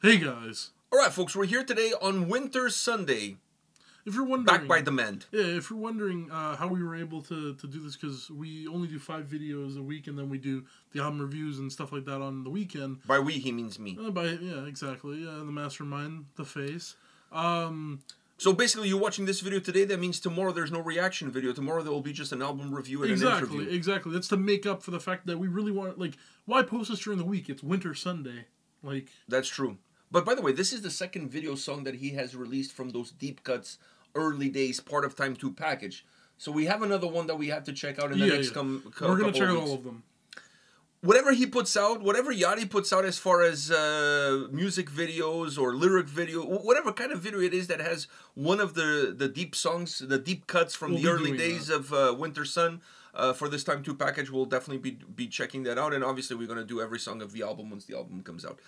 Hey guys. Alright folks, we're here today on Winter Sunday. If you're wondering... Back by demand. Yeah, if you're wondering how we were able to do this, because we only do 5 videos a week, and then we do the album reviews and stuff like that on the weekend. By we, he means me. Yeah, exactly. Yeah, the mastermind, the face. So basically, you're watching this video today, that means tomorrow there's no reaction video. Tomorrow there will be just an album review and an interview. Exactly. That's to make up for the fact that we really want, like, why post this during the week? It's Winter Sunday. Like... That's true. But by the way, this is the second video song that he has released from those deep cuts, early days, part of Time 2 package. So we have another one that we have to check out in the next couple of weeks. We're going to check out all of them. Whatever he puts out, whatever Yachty puts out as far as music videos or lyric video, whatever kind of video it is that has one of the deep songs, the deep cuts from the early days of Wintersun, for this Time 2 package, we'll definitely be checking that out. And obviously we're going to do every song of the album once the album comes out.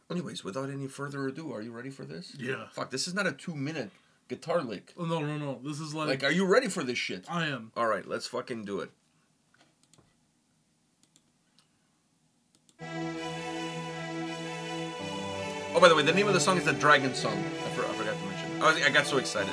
Anyways, without any further ado, are you ready for this? Yeah. Fuck, this is not a 2-minute guitar lick. Oh, no. This is like... Like, are you ready for this shit? I am. Alright, let's fucking do it. Oh, by the way, the name of the song is The Dragon Song. I forgot to mention. I got so excited.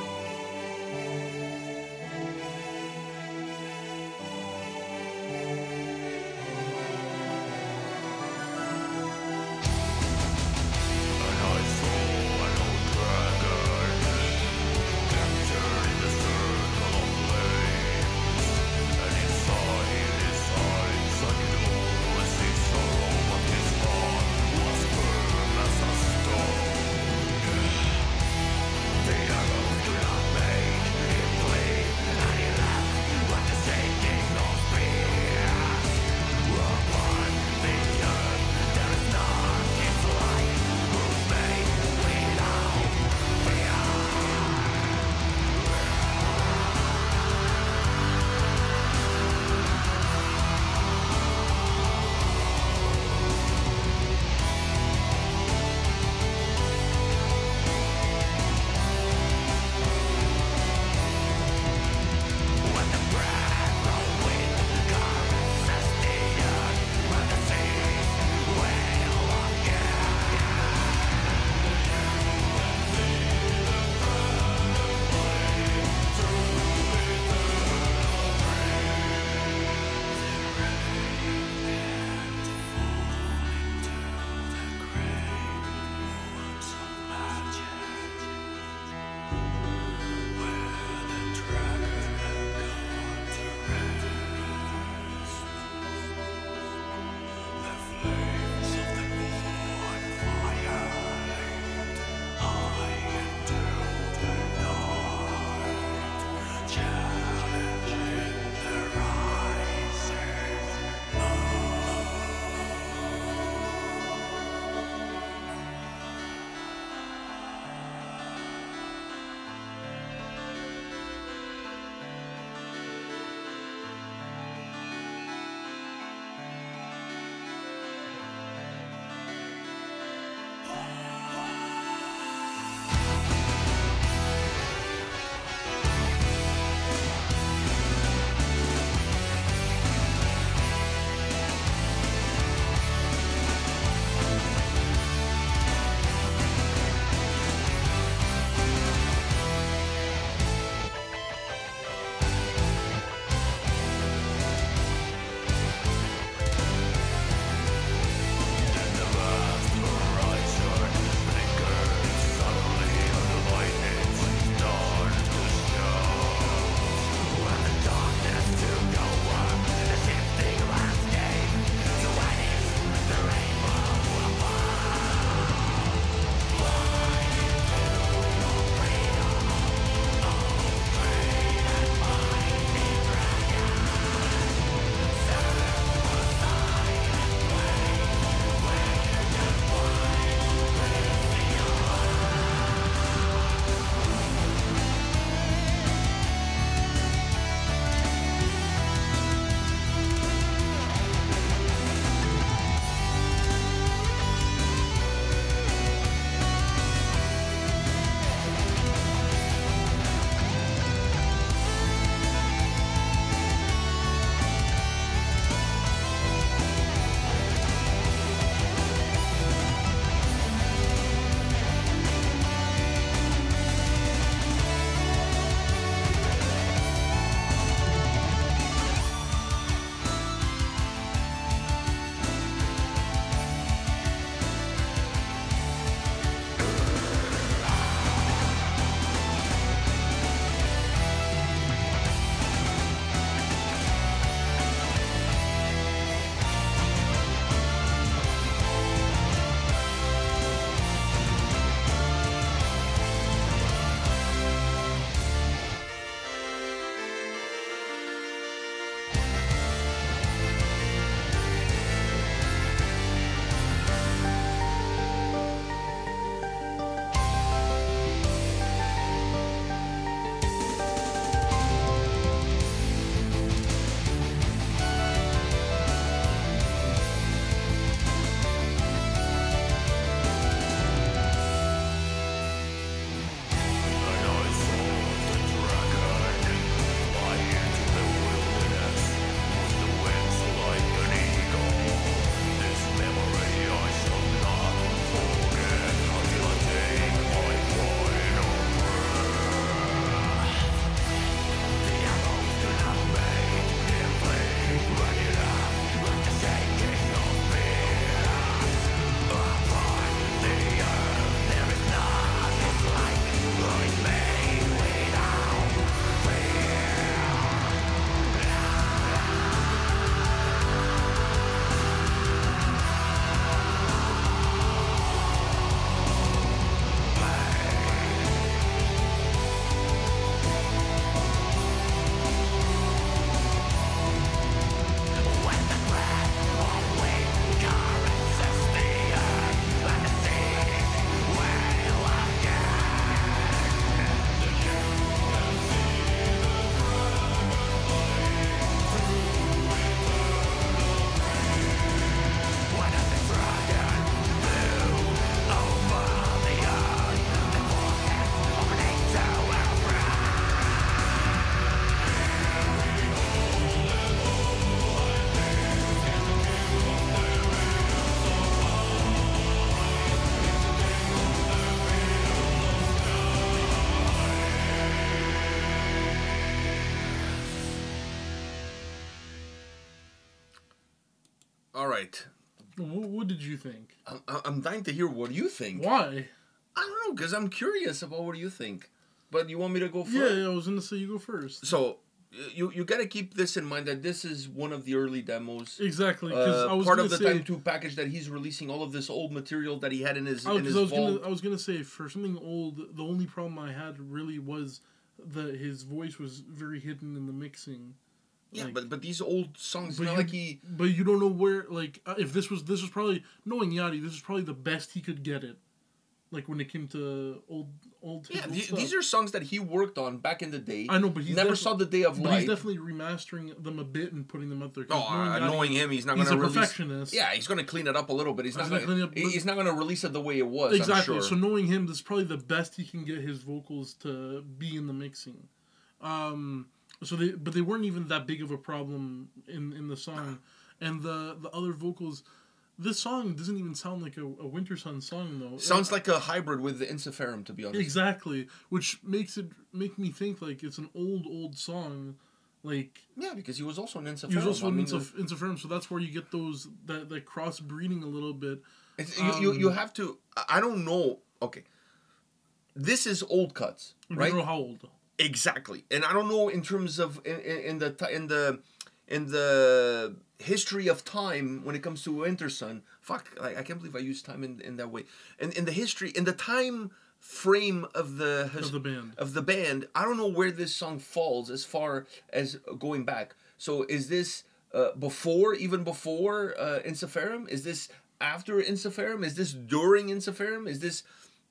All right. What did you think? I'm dying to hear what you think. Why? I don't know, because I'm curious about what you think. But you want me to go first? Yeah, I was going to say you go first. So, you got to keep this in mind that this is one of the early demos. Exactly. Because I was part of the say, Time 2 package that he's releasing all of this old material that he had in his vault. I was going to say, for something old, the only problem I had really was that his voice was very hidden in the mixing. Yeah, like, but these old songs, but not like he... But you don't know where, like, if this was probably, knowing Yachty, this is probably the best he could get it. Like, when it came to old Yeah, stuff. these are songs that he worked on back in the day. I know, but he never saw the day of light. But he's definitely remastering them a bit and putting them out there. Knowing him, he's not going to release... perfectionist. Yeah, he's going to clean it up a little bit. He's not going to release it the way it was, exactly. I'm sure. So knowing him, this is probably the best he can get his vocals to be in the mixing. But they weren't even that big of a problem in the song. And the other vocals... This song doesn't even sound like a Wintersun song, though. Sounds like a hybrid with the Insiferum, to be honest. Exactly, which make me think like it's an old song, like... Yeah, because he was also an Insiferum. He was also an Insiferum, so that's where you get that cross-breeding a little bit. You have to... I don't know... Okay. This is old cuts, right? I don't know how old. Exactly. And I don't know in terms of... In the history of time when it comes to Wintersun, I can't believe I used time in that way. And in the time frame of the band, I don't know where this song falls as far as going back. So is this before Insiferum? Is this after Insiferum? Is this during Insiferum? Is this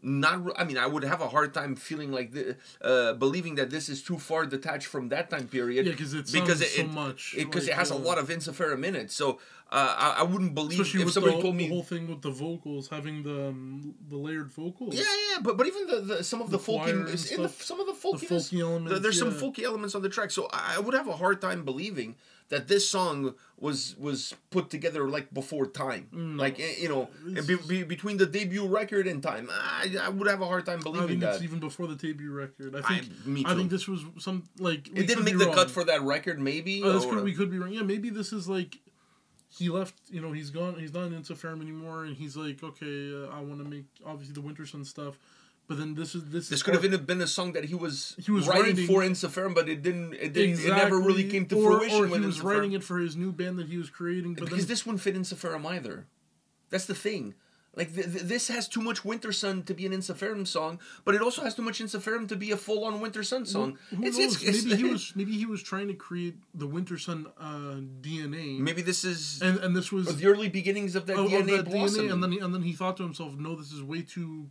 not? I mean, I would have a hard time feeling like believing that this is too far detached from that time period. Yeah, because so much. Because it has a lot of Insiferum in it. So I wouldn't believe if somebody told me the whole thing with the vocals, having the layered vocals. Yeah, but even some of the folky elements. There's some folky elements on the track. So I would have a hard time believing that this song was put together like before time, like between the debut record and time. I would have a hard time believing that. It's even before the debut record. I think this was some like it didn't make the cut for that record. Maybe we could be wrong. Yeah, maybe this is like he left. He's gone. He's not in Insiferum anymore, and he's like, okay, I want to make obviously the Wintersun stuff. But then this could have been a song that he was writing for Insiferum, but it never really came to fruition. Or he was writing it for his new band that he was creating. But because this wouldn't fit Insiferum either. That's the thing. Like this has too much Wintersun to be an Insiferum song, but it also has too much Insiferum to be a full-on Wintersun song. Who knows? Maybe he was trying to create the Wintersun DNA. Maybe this is and this was the early beginnings of that DNA blossoming. And then he thought to himself, no, this is way too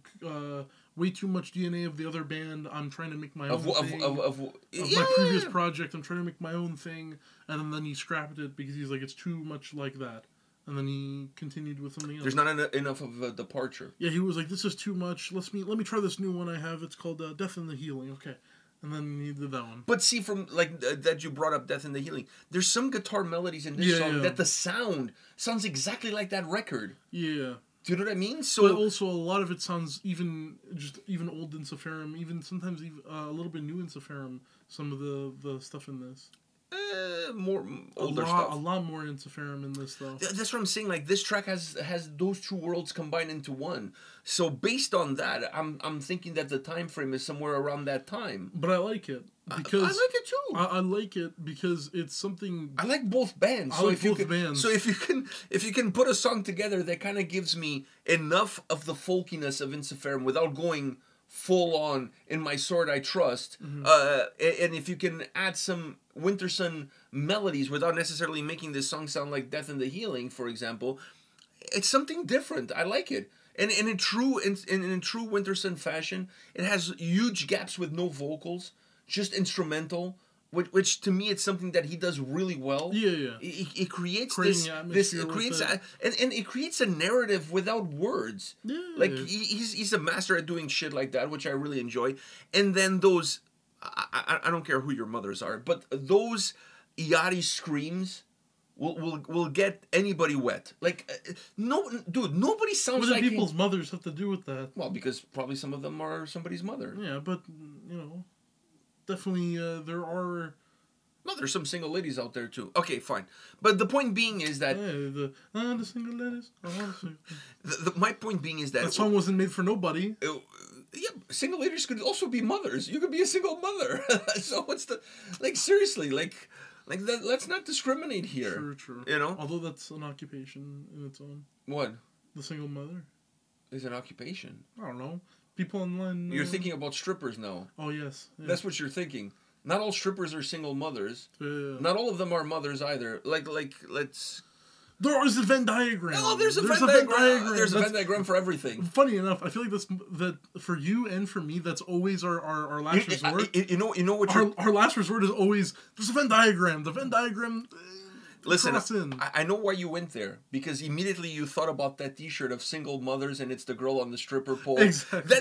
much DNA of the other band. I'm trying to make my own thing. Of my previous project. I'm trying to make my own thing, and then he scrapped it because he's like, it's too much like that. And then he continued with something else. There's not enough of a departure. Yeah, he was like, this is too much. Let me try this new one I have. It's called Death and the Healing. Okay. And then he did that one. But see, from that you brought up Death and the Healing, there's some guitar melodies in this song that the sound sounds exactly like that record. Yeah. Do you know what I mean? So but also a lot of it sounds even old Insiferum, sometimes a little bit new Insiferum. Some of the stuff in this. More older stuff. A lot more Insiferum in this though. That's what I'm saying. Like this track has those two worlds combined into one. So based on that, I'm thinking that the time frame is somewhere around that time. But I like it because I like it too. I like it because it's something. I like both bands. So if you can put a song together that kind of gives me enough of the folkiness of Insiferum without going full on In My Sword I Trust, and if you can add some Wintersun melodies without necessarily making this song sound like Death and the Healing, for example, it's something different. I like it. And in true Wintersun fashion, it has huge gaps with no vocals, just instrumental. Which to me, it's something that he does really well. Yeah. It creates it creates a narrative without words. Yeah. Like he's a master at doing shit like that, which I really enjoy. And then those, I don't care who your mothers are, but those Yachty screams will get anybody wet. Like nobody sounds like. What do people's mothers have to do with that? Well, because probably some of them are somebody's mother. Yeah, but definitely there are No, there's some single ladies out there too. Okay, fine. But the point being is that... the single ladies. My point being is that... That song wasn't made for nobody. Yeah, single ladies could also be mothers. You could be a single mother. So what's the... Like, seriously, like that, let's not discriminate here. True. You know? Although that's an occupation in its own. What? The single mother. Is an occupation. I don't know. People online... You're thinking about strippers now. Oh, yes. Yeah. That's what you're thinking. Not all strippers are single mothers. Yeah. Not all of them are mothers either. Like, let's... There is a Venn diagram. Oh, there's a Venn diagram. There's a Venn diagram for everything. Funny enough, I feel like that for you and for me, that's always our last resort. You know what our last resort is always, there's a Venn diagram. The Venn diagram... Listen, I know why you went there. Because immediately you thought about that T-shirt of single mothers and it's the girl on the stripper pole. Exactly.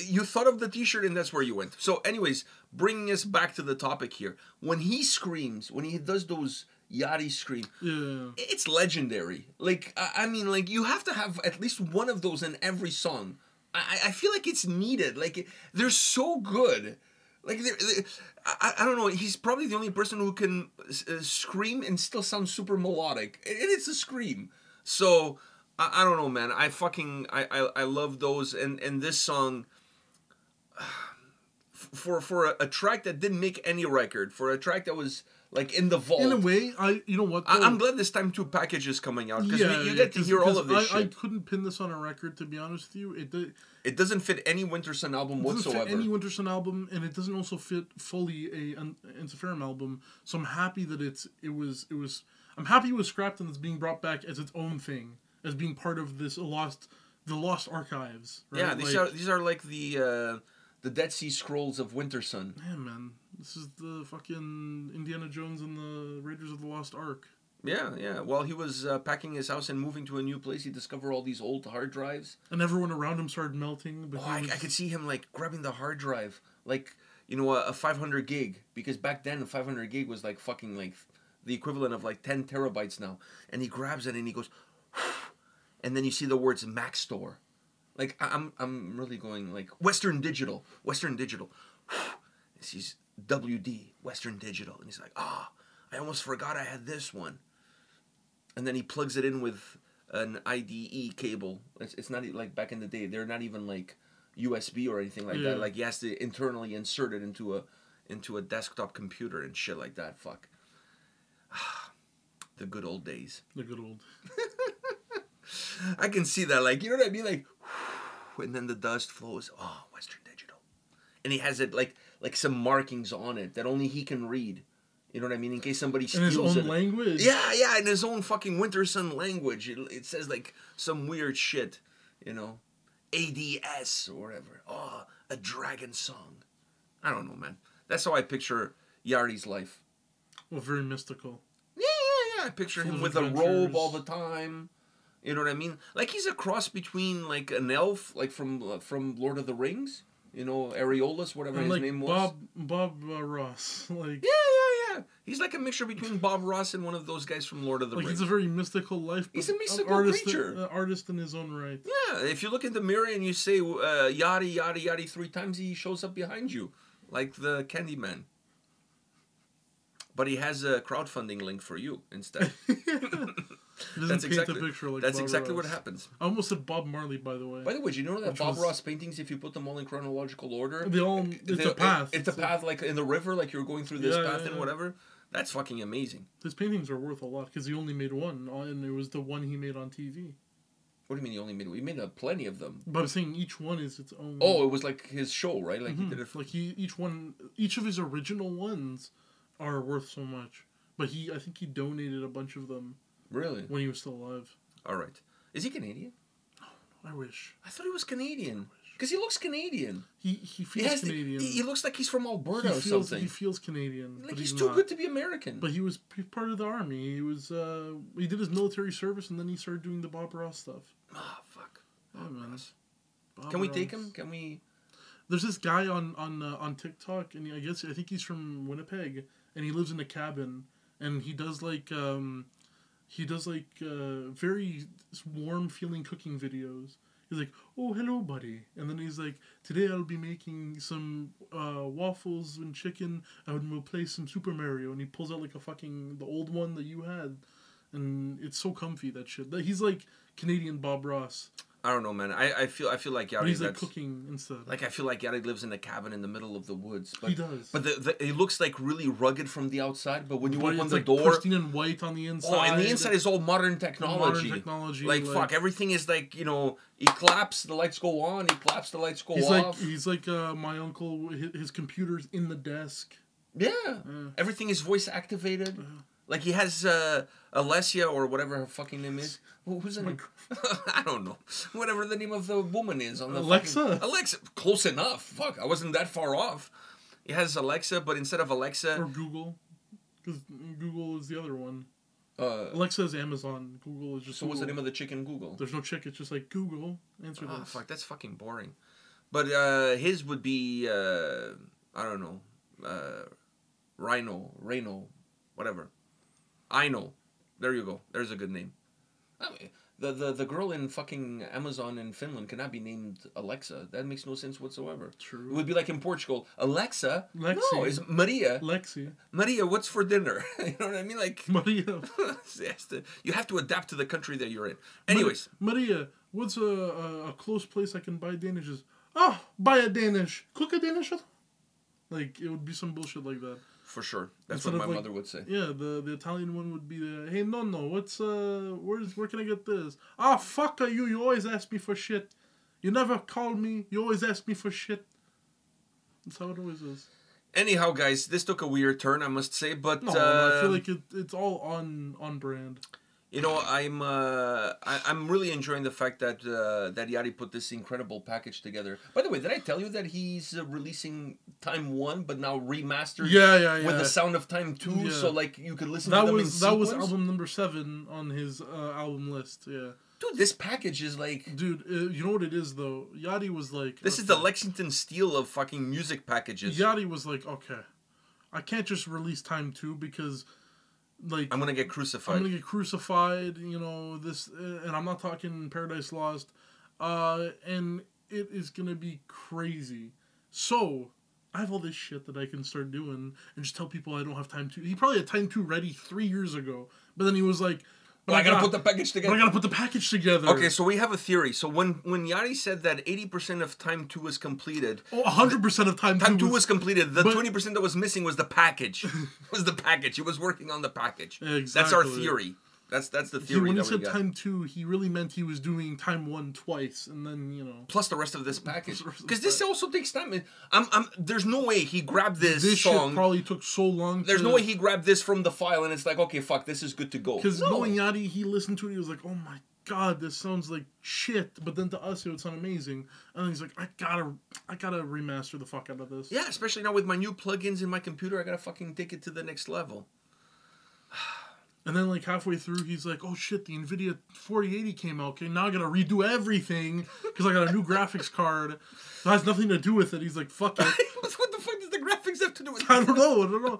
You thought of the T-shirt and that's where you went. So anyways, bringing us back to the topic here. When he screams, when he does those Yachty scream, it's legendary. Like, I mean, like, you have to have at least one of those in every song. I feel like it's needed. Like, they're so good. Like, I don't know. He's probably the only person who can scream and still sound super melodic. And it's a scream. So, I don't know, man. I love those. And this song, for a track that didn't make any record, for a track that was, like, in the vault. In a way, you know what? I'm glad this time 2 packages coming out. Because you get to hear all of this shit. I couldn't pin this on a record, to be honest with you. It doesn't fit any Wintersun album whatsoever. It doesn't fit any Wintersun album, and it doesn't also fit fully an Interferum album. So I'm happy that it was. I'm happy it was scrapped and it's being brought back as its own thing, as being part of this the lost archives. Right? Yeah, these are like the Dead Sea Scrolls of Wintersun. Yeah, man, this is the fucking Indiana Jones and the Raiders of the Lost Ark. Yeah. While he was packing his house and moving to a new place, he discovered all these old hard drives. And everyone around him started melting. But I could see him, like, grabbing the hard drive. Like, you know, a 500 gig. Because back then, a 500 gig was, like, fucking, like, the equivalent of, like, 10 terabytes now. And he grabs it and he goes... And then you see the words Mac Store. Like, I'm really going, like, Western Digital. He sees WD, Western Digital. And he's like, I almost forgot I had this one. And then he plugs it in with an IDE cable. It's not like back in the day. They're not even like USB or anything like that. Like he has to internally insert it into a desktop computer and shit like that. Fuck. The good old days. The good old. I can see that. Like, you know what I mean? Like, and then the dust flows. Oh, Western Digital. And he has it like some markings on it that only he can read. You know what I mean? In case somebody steals it. In his own language? Yeah, in his own fucking Wintersun language. It says, like, some weird shit, you know? ADS or whatever. Oh, a dragon song. I don't know, man. That's how I picture Yardy's life. Well, very mystical. Yeah. I picture him with a robe all the time. You know what I mean? Like, he's a cross between, like, an elf, like, from Lord of the Rings. You know, Areolas, whatever his name was. Bob Ross. Like, yeah. He's like a mixture between Bob Ross and one of those guys from Lord of the Rings. It's a very mystical life. He's a mystical creature. An artist in his own right. Yeah, if you look in the mirror and you say, yachty 3 times, he shows up behind you. Like the Candyman. But he has a crowdfunding link for you instead. That's exactly what happens. I almost said Bob Marley, by the way. By the way, do you know that Bob Ross paintings, if you put them all in chronological order, it's a path. It's a path, like in the river, like you're going through this path and whatever. That's fucking amazing. His paintings are worth a lot because he only made one, and it was the one he made on TV. What do you mean he only made one? He made plenty of them. But I'm saying each one is its own. Oh, it was like his show, right? Like he did it. Like each of his original ones are worth so much. But I think he donated a bunch of them. Really? When he was still alive. All right. Is he Canadian? I wish. I thought he was Canadian. Because he looks Canadian. He feels Canadian. He looks like he's from Alberta or something. He feels Canadian. Like he's too good to be American. But he was part of the army. He was he did his military service and then he started doing the Bob Ross stuff. Ah, fuck. Bob Ross. Can we take him? Can we? There's this guy on TikTok, and I think he's from Winnipeg, and he lives in a cabin, and he does very warm feeling cooking videos. He's like, "Oh, hello, buddy," and then he's like, "Today I'll be making some waffles and chicken, and we'll play some Super Mario." And he pulls out like the old one that you had, and it's so comfy, that shit. He's like Canadian Bob Ross. I don't know, man. I feel like Yachty. But he's like cooking instead. Like, I feel like Yachty lives in a cabin in the middle of the woods. But, he does. But he looks like really rugged from the outside. But when you open the like door, pristine and white on the inside. Oh, and the inside is all modern technology. Like fuck, everything is like, you know. He claps, the lights go on. He claps, the lights go off. He's like my uncle. His computer's in the desk. Yeah. Everything is voice activated. Like he has Alessia or whatever her fucking name is. Who's the name? I don't know. Whatever the name of the woman is on the Alexa. Alexa. Close enough. Fuck, I wasn't that far off. He has Alexa, but instead of Alexa... Or Google. Because Google is the other one. Alexa is Amazon. Google is just So Google. What's the name of the chick in Google? There's no chick. It's just like, Google, answer this. Fuck, that's fucking boring. But his would be, I don't know, Rhino, whatever. I know. There you go. There's a good name. I mean, the girl in fucking Amazon in Finland cannot be named Alexa. That makes no sense whatsoever. True. It would be like in Portugal, Alexa. Lexi. No, it's Maria. Lexi. Maria, what's for dinner? You know what I mean? Like Maria. You have to adapt to the country that you're in. Anyways, Maria, what's a close place I can buy Danishes? Oh, buy a Danish. Cook a Danish. Like, it would be some bullshit like that. For sure. That's what my mother would say. Yeah, the Italian one would be hey, no, what's, where can I get this? Ah, fuck you, you always ask me for shit. You never call me, you always ask me for shit. That's how it always is. Anyhow, guys, this took a weird turn, I must say, but... No, I feel like it's all on brand. You know, I'm really enjoying the fact that that Yachty put this incredible package together. By the way, did I tell you that he's releasing Time 1, but now remastered? Yeah. With the sound of Time 2, yeah. So like you could listen to them in sequence? That was album number 7 on his album list, yeah. Dude, this package is like... Dude, you know what it is, though? Yachty was like... This is the Lexington Steel of fucking music packages. Yachty was like, okay, I can't just release Time 2 because... Like, I'm gonna get crucified. You know, this, and I'm not talking Paradise Lost, and it is gonna be crazy. So, I have all this shit that I can start doing and just tell people I don't have Time 2. He probably had Time 2 ready 3 years ago, but then he was like, but I gotta put the package together. But I gotta put the package together. Okay, so we have a theory. So when Yachty said that 80% of Time 2 was completed... Oh, 100% of Time 2 Time 2 was completed. The 20% that was missing was the package. He was working on the package. Exactly. That's our theory. That's the theory. When he said Time 2, he really meant he was doing Time 1 twice, and then, you know... Plus the rest of this package. Because this also takes time. There's no way he grabbed this song... Shit probably took so long There's no way he grabbed this from the file, and it's like, okay, fuck, this is good to go. Because knowing Yachty, he listened to it, he was like, oh my god, this sounds like shit. But then to us, it would sound amazing. And then he's like, I gotta remaster the fuck out of this. Yeah, especially now with my new plugins in my computer, I gotta fucking take it to the next level. And then, like, halfway through, he's like, oh, shit, the NVIDIA 4080 came out. Okay, now I gotta redo everything because I got a new graphics card. It has nothing to do with it. He's like, fuck it. What the fuck does the graphics have to do with it? I don't know.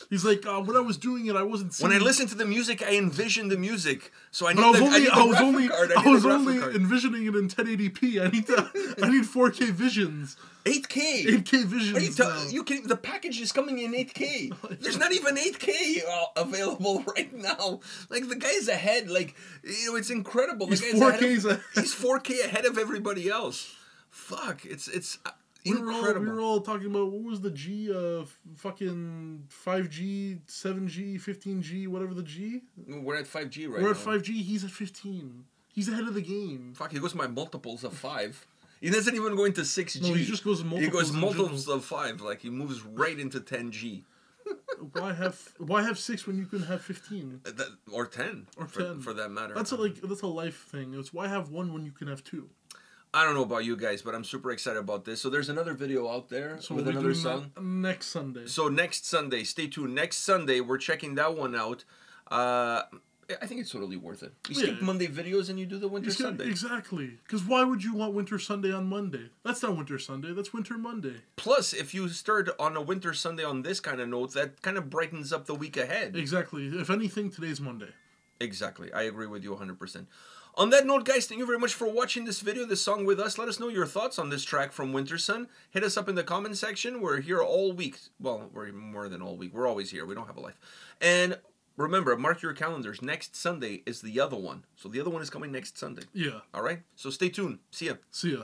He's like, when I was doing it, I wasn't seeing... When I listened to the music, I envisioned the music. So I was only envisioning it in 1080p. I need 4K visions. 8K. 8K visions. The package is coming in 8K. There's not even 8K available right now. Like, the guy's ahead. Like, you know, it's incredible. He's 4K He's 4K ahead of everybody else. Fuck, it's incredible. We were all talking about, what was the G, fucking 5G, 7G, 15G, whatever the G? We're at 5G right now. We're at 5G, he's at 15. He's ahead of the game. Fuck, he goes by multiples of 5. He doesn't even go into 6G. No, he just goes multiples of 5. Like, he moves right into 10G. Why have 6 when you can have 15? Or 10. Or 10. For that matter. That's a life thing. It's why have 1 when you can have 2? I don't know about you guys, but I'm super excited about this. So there's another video out there with another song. Next Sunday. So next Sunday, stay tuned. Next Sunday, we're checking that one out. I think it's totally worth it. You skip Monday videos and you do the Winter Sunday. Exactly. Because why would you want Winter Sunday on Monday? That's not Winter Sunday. That's Winter Monday. Plus, if you start on a Winter Sunday on this kind of note, that kind of brightens up the week ahead. Exactly. If anything, today's Monday. Exactly. I agree with you 100%. On that note, guys, thank you very much for watching this video, this song with us. Let us know your thoughts on this track from Wintersun. Hit us up in the comment section. We're here all week. Well, we're more than all week. We're always here. We don't have a life. And remember, mark your calendars. Next Sunday is the other one. So the other one is coming next Sunday. Yeah. All right? So stay tuned. See ya. See ya.